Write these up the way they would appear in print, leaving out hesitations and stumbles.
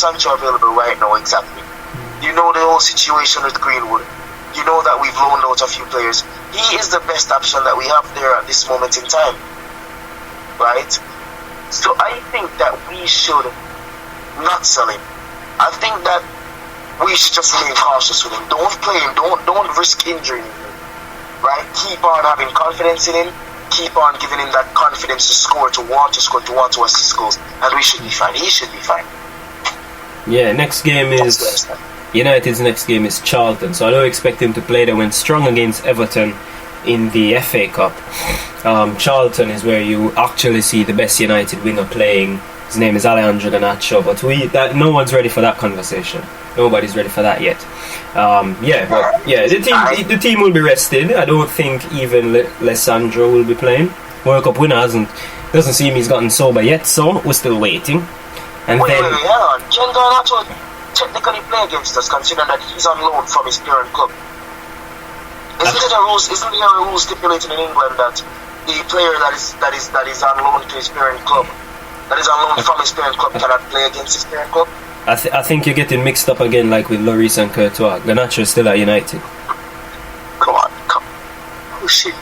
Sancho available right now exactly? You know the whole situation with Greenwood. You know that we've loaned out a few players. He is the best option that we have there at this moment in time. Right? So I think that we should not sell him. I think that we should just remain cautious with him. Don't play him. Don't risk injuring him. Right? Keep on having confidence in him. Keep on giving him that confidence to score, to want to score, to want to assist goals. And we should be fine. He should be fine. Yeah, next game is United's next game is Charlton, so I don't expect him to play. They went strong against Everton in the FA Cup. Charlton is where you actually see the best United winger playing. His name is Alejandro Garnacho, but no one's ready for that conversation. Nobody's ready for that yet. The team will be rested. I don't think even Alessandro will be playing. World Cup winner doesn't seem he's gotten sober yet, so we're still waiting. And wait, can Garnacho technically play against us, considering that he's on loan from his parent club? Isn't there a rule stipulated in England that the player that is on loan to his parent club, that is on loan from his parent club, cannot play against his parent club? I think you're getting mixed up again, like with Lloris and Courtois. Garnacho is still at United. Come on. Oh shit.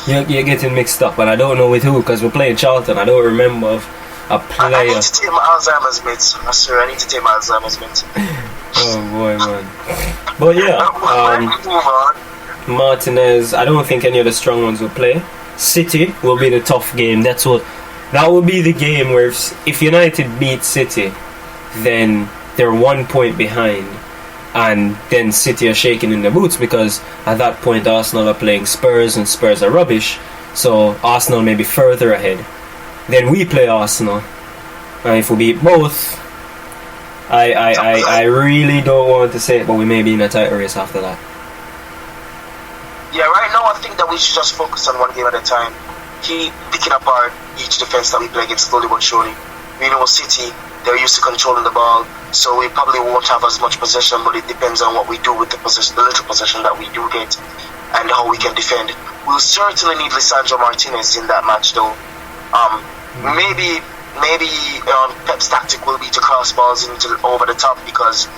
You're getting mixed up, and I don't know with who, because we're playing Charlton. I don't remember of a player. I need to take my Alzheimer's meds. I swear, I need to take my Alzheimer's meds. Oh boy, man. But yeah, Martinez. I don't think any of the strong ones will play. City will be the tough game. That will be the game where if United beat City, then they're 1 point behind, and then City are shaking in their boots, because at that point Arsenal are playing Spurs and Spurs are rubbish, so Arsenal may be further ahead. Then we play Arsenal, and if we beat both, I really don't want to say it, but we may be in a tight race after that. Yeah, right now I think that we should just focus on one game at a time. Keep picking apart each defense that we play against slowly but surely. We know City, they're used to controlling the ball, so we probably won't have as much possession, but it depends on what we do with the little possession that we do get and how we can defend. We'll certainly need Lisandro Martinez in that match, though. Maybe Pep's tactic will be to cross balls over the top, because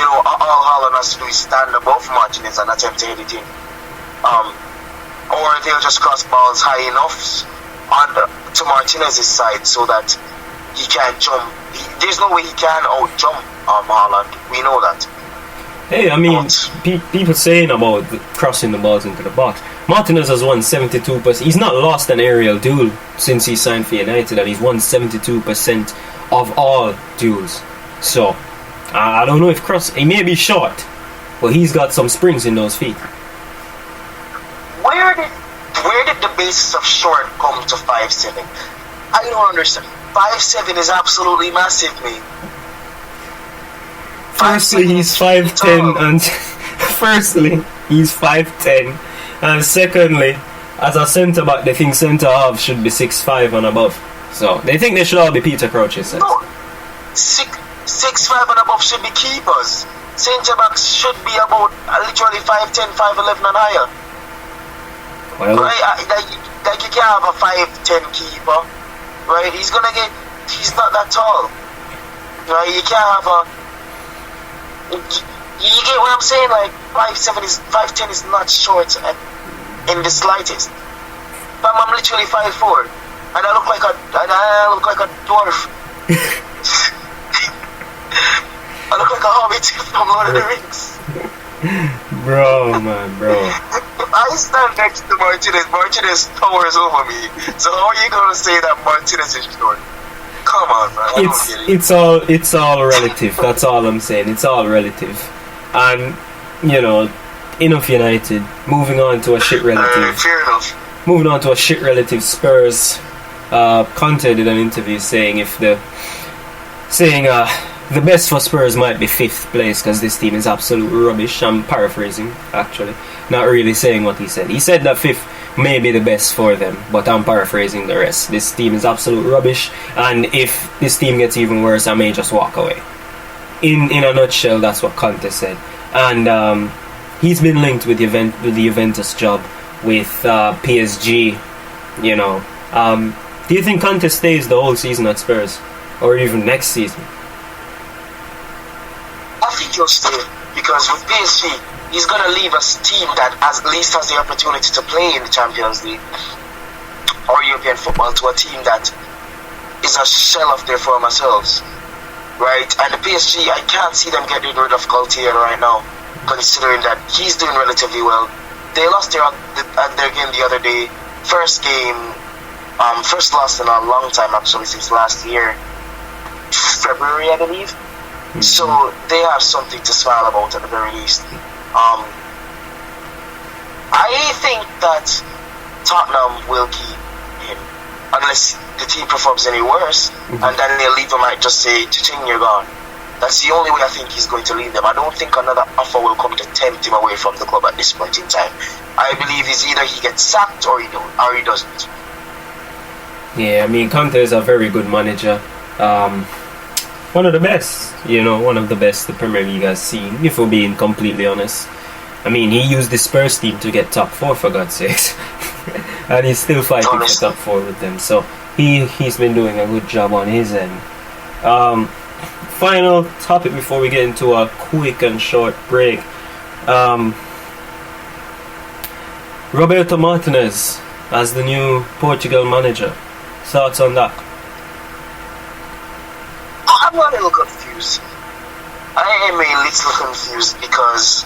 all Haaland has to do is stand above Martinez and attempt to hit it in. Or they'll just cross balls high enough to Martinez's side so that he can't jump. There's no way he can out-jump Haaland. We know that. Hey, I mean, people saying about crossing the balls into the box. Martinez has won 72%. He's not lost an aerial duel since he signed for United, and he's won 72% of all duels. So, I don't know if he may be short, but he's got some springs in those feet. Where did the basis of short come to 5'7"? I don't understand. 5'7" is absolutely massive, mate. Firstly, he's 5'10", and secondly, as a centre back, they think centre half should be 6'5" and above. So they think they should all be Peter Crouch's size. No, 6'5" and above should be keepers. Centre backs should be about literally 5'10", 5'11" and higher. Well, right? Like you can't have a 5'10" keeper, right? He's not that tall, right? You can't have a. You get what I'm saying? Like 5'10" is not short in the slightest. But I'm literally 5'4", and I look like a dwarf. I look like a hobbit from Lord of the Rings. Bro. If I stand next to Martinez towers over me. So how are you gonna say that Martinez is short? Come on, man. It's all relative. That's all I'm saying. It's all relative. And enough United. Moving on to a shit relative. Fair enough. Moving on to a shit relative, Spurs. Conte did an interview saying the best for Spurs might be 5th place because this team is absolute rubbish. I'm paraphrasing, actually, not really saying what he said. He said that 5th may be the best for them, but I'm paraphrasing the rest. This team is absolute rubbish, and if this team gets even worse, I may just walk away. In a nutshell, that's what Conte said. And he's been linked with the Juventus job with PSG. Do you think Conte stays the whole season at Spurs, or even next season? I think he'll stay because with PSG, he's going to leave a team that at least has the opportunity to play in the Champions League or European football to a team that is a shell of their former selves, right? And the PSG, I can't see them getting rid of Conte right now, considering that he's doing relatively well. They lost their game the other day. First loss in a long time, actually, since last year, February, I believe. Mm-hmm. So they have something to smile about at the very least. I think that Tottenham will keep him unless the team performs any worse, and then they'll leave him. Might just say, "Ching, you're gone." That's the only way I think he's going to leave them. I don't think another offer will come to tempt him away from the club at this point in time. I believe it's either he gets sacked or he doesn't. Yeah, I mean, Conte is a very good manager. One of the best, one of the best the Premier League has seen, if we're being completely honest. I mean, he used the Spurs team to get top 4, for God's sakes. And he's still fighting for top 4 with them. So he's been doing a good job on his end. Final topic before we get into a quick and short break. Roberto Martinez as the new Portugal manager. Thoughts on that? I'm a little confused. I am a little confused because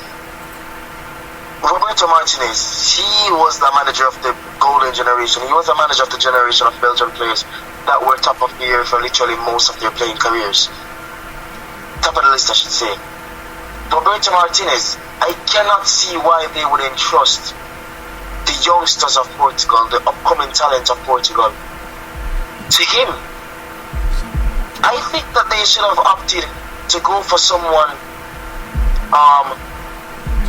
Roberto Martinez, he was the manager of the golden generation. He was the manager of the generation of Belgian players that were top of the year for literally most of their playing careers. Top of the list, I should say. Roberto Martinez, I cannot see why they would entrust the youngsters of Portugal, the upcoming talent of Portugal, to him. I think that they should have opted to go for someone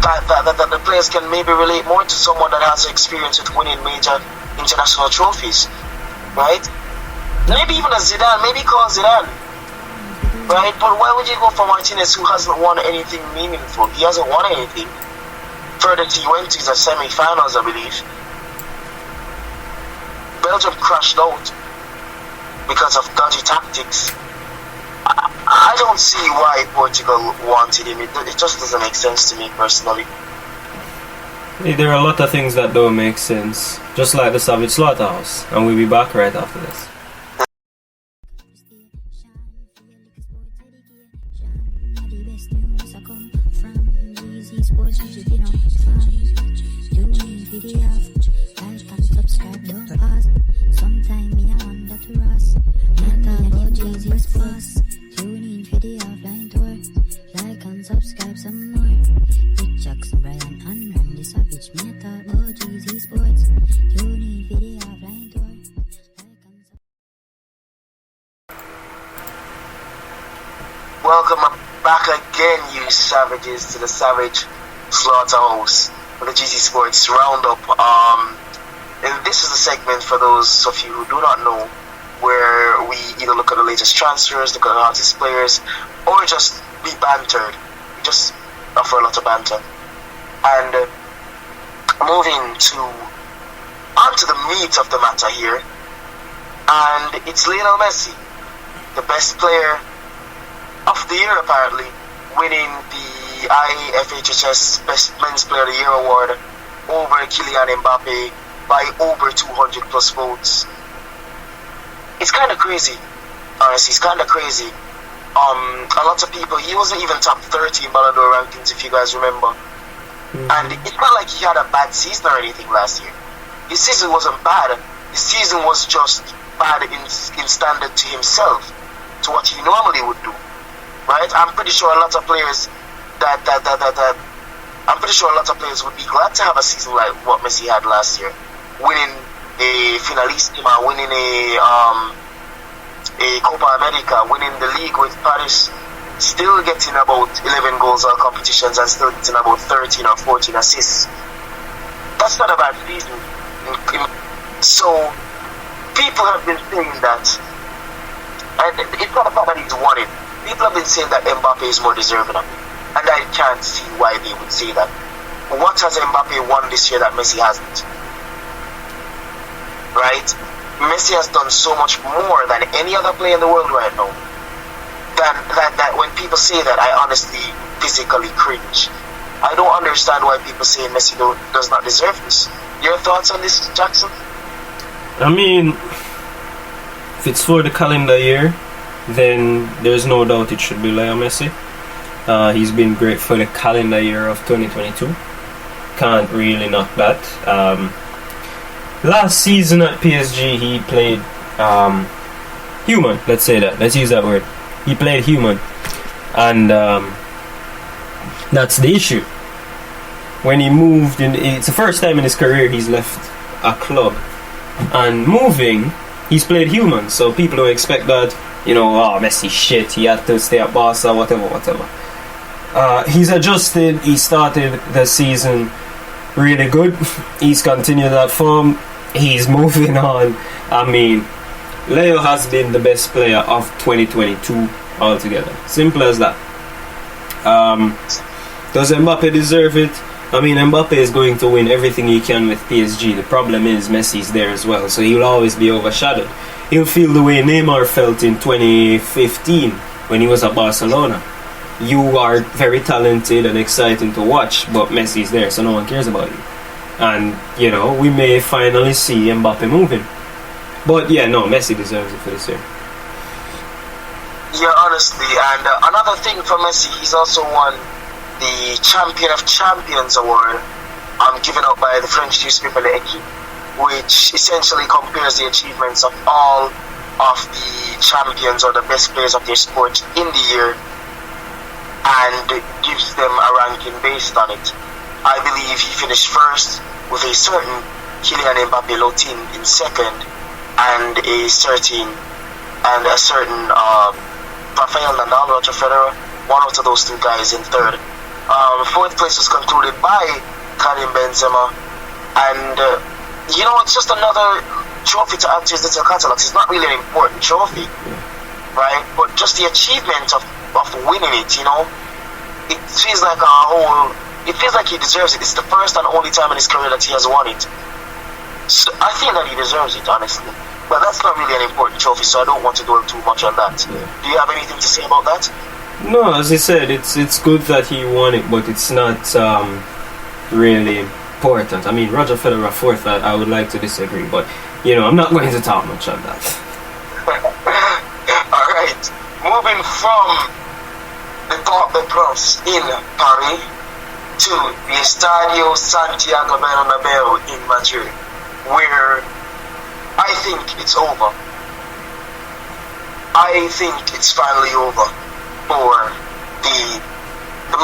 that the players can maybe relate more to, someone that has experience with winning major international trophies, right? Maybe even a Zidane, maybe call Zidane, right? But why would you go for Martinez, who hasn't won anything meaningful? He hasn't won anything. Furthest he went to is the semi-finals, I believe. Belgium crashed out because of dodgy tactics. I don't see why Portugal wanted him. It just doesn't make sense to me personally. There are a lot of things that don't make sense, just like the Savage Slaughterhouse, and we'll be back right after this. Welcome back again, you savages, to the Savage Slaughterhouse for the GZ Sports Roundup. And this is a segment for those of you who do not know, where we either look at the latest transfers, look at the hottest players, or just be bantered. We just offer a lot of banter. And moving on to the meat of the matter here, and it's Lionel Messi, the best player of the year apparently, winning the IFHHS Best Men's Player of the Year award over Kylian Mbappe by over 200 plus votes. It's kind of crazy, honestly. It's kind of crazy. A lot of people, he wasn't even top 30 in Ballon d'Or rankings, if you guys remember. And it's not like he had a bad season or anything last year. His season wasn't bad. His season was just bad in standard to himself, to what he normally would do. Right? I'm pretty sure a lot of players would be glad to have a season like what Messi had last year, winning a Finalissima, winning a Copa America, winning the league with Paris, still getting about 11 goals all competitions and still getting about 13 or 14 assists. That's not a bad season. So people have been saying that, and it's not about that he's won it. People have been saying that Mbappe is more deserving of it, and I can't see why they would say that. What has Mbappe won this year that Messi hasn't? Right? Messi has done so much more than any other player in the world right now. that when people say that, I honestly physically cringe. I don't understand why people say Messi does not deserve this. Your thoughts on this, Jackson? I mean, if it's for the calendar year, then there's no doubt it should be Leo Messi. He's been great for the calendar year of 2022. Can't really knock that. Last season at PSG, he played human. Let's say that. Let's use that word. He played human, and that's the issue. When he moved it's the first time in his career he's left a club, and moving, he's played human. So people don't expect that. Messi shit. He had to stay at Barca, whatever. He's adjusted. He started the season really good. He's continued that form. He's moving on. I mean, Leo has been the best player of 2022 altogether. Simple as that. Does Mbappe deserve it? I mean, Mbappe is going to win everything he can with PSG. The problem is Messi's there as well, so he'll always be overshadowed. He'll feel the way Neymar felt in 2015 when he was at Barcelona. You are very talented and exciting to watch, but Messi's there, so no one cares about you. And, we may finally see Mbappe moving. But yeah, no, Messi deserves it for this year. Yeah, honestly, and another thing for Messi, he's also won the Champion of Champions award, given out by the French newspaper L'Equipe, which essentially compares the achievements of all of the champions or the best players of their sport in the year, and gives them a ranking based on it. I believe he finished first with a certain Kylian Mbappe Lotin in second, and a certain Rafael Nadal, Roger Federer, one out of those two guys in third. Fourth place was concluded by Karim Benzema, and it's just another trophy to add to his little catalogue. It's not really an important trophy, right? But just the achievement of winning it, it feels like it feels like he deserves it. It's the first and only time in his career that he has won it. So I think that he deserves it, honestly. But that's not really an important trophy, so I don't want to dwell too much on that. Yeah. Do you have anything to say about that? No, as I said, it's good that he won it, but it's not really important. I mean, Roger Federer fourth, I would like to disagree, but I'm not going to talk much on that. Alright, moving from the Parc des Princes in Paris to the Estadio Santiago Bernabeu in Madrid, where I think it's over. I think it's finally over for the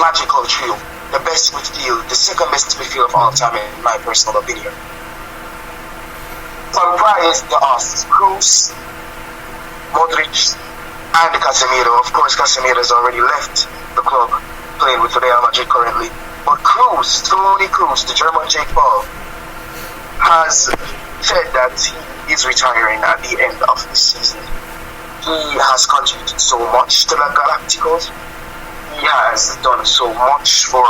magical trio, the best midfield, the second best midfield of all time in my personal opinion. Comprised of Kroos, Modric, and Casemiro. Of course, Casemiro has already left the club, playing with Real Madrid currently. But Kroos, Toni Kroos, the German Jake Paul, has said that he is retiring at the end of the season. He has contributed so much to the Galacticos. He has done so much for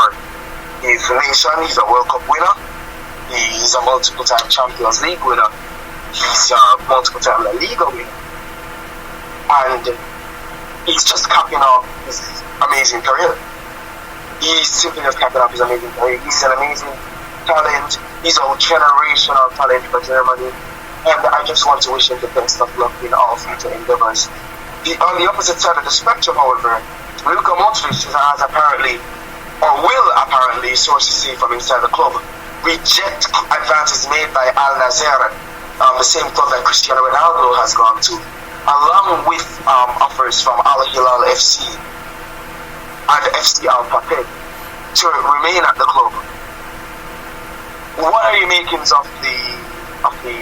his nation. He's a World Cup winner. He's a multiple-time Champions League winner. He's a multiple-time La Liga winner. And he's just capping off his amazing career. He's simply just capping off his amazing career. He's an amazing talent. He's a generational talent for Germany. And I just want to wish him the best of luck in all future endeavors. On the opposite side of the spectrum, however, Luka Modric has apparently, or will apparently, sources say from inside the club, reject advances made by Al Nassr, the same club that Cristiano Ronaldo has gone to, along with offers from Al Hilal FC and FC Al Fateh to remain at the club. What are your makings of the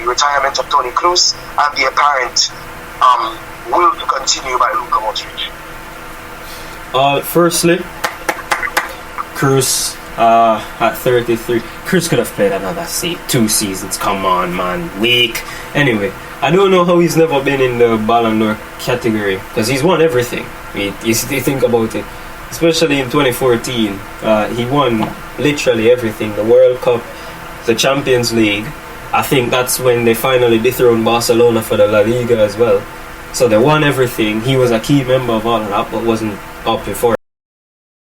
retirement of Toni Kroos and the apparent will to continue by Luka Modric? Firstly, Kroos at 33. Kroos could have played another 2 seasons. Come on, man. Weak. Anyway, I don't know how he's never been in the Ballon d'Or category, because he's won everything. You think about it. Especially in 2014, he won literally everything. The World Cup, the Champions League. I think that's when they finally dethroned Barcelona for the La Liga as well. So they won everything. He was a key member of all of that, but wasn't up before.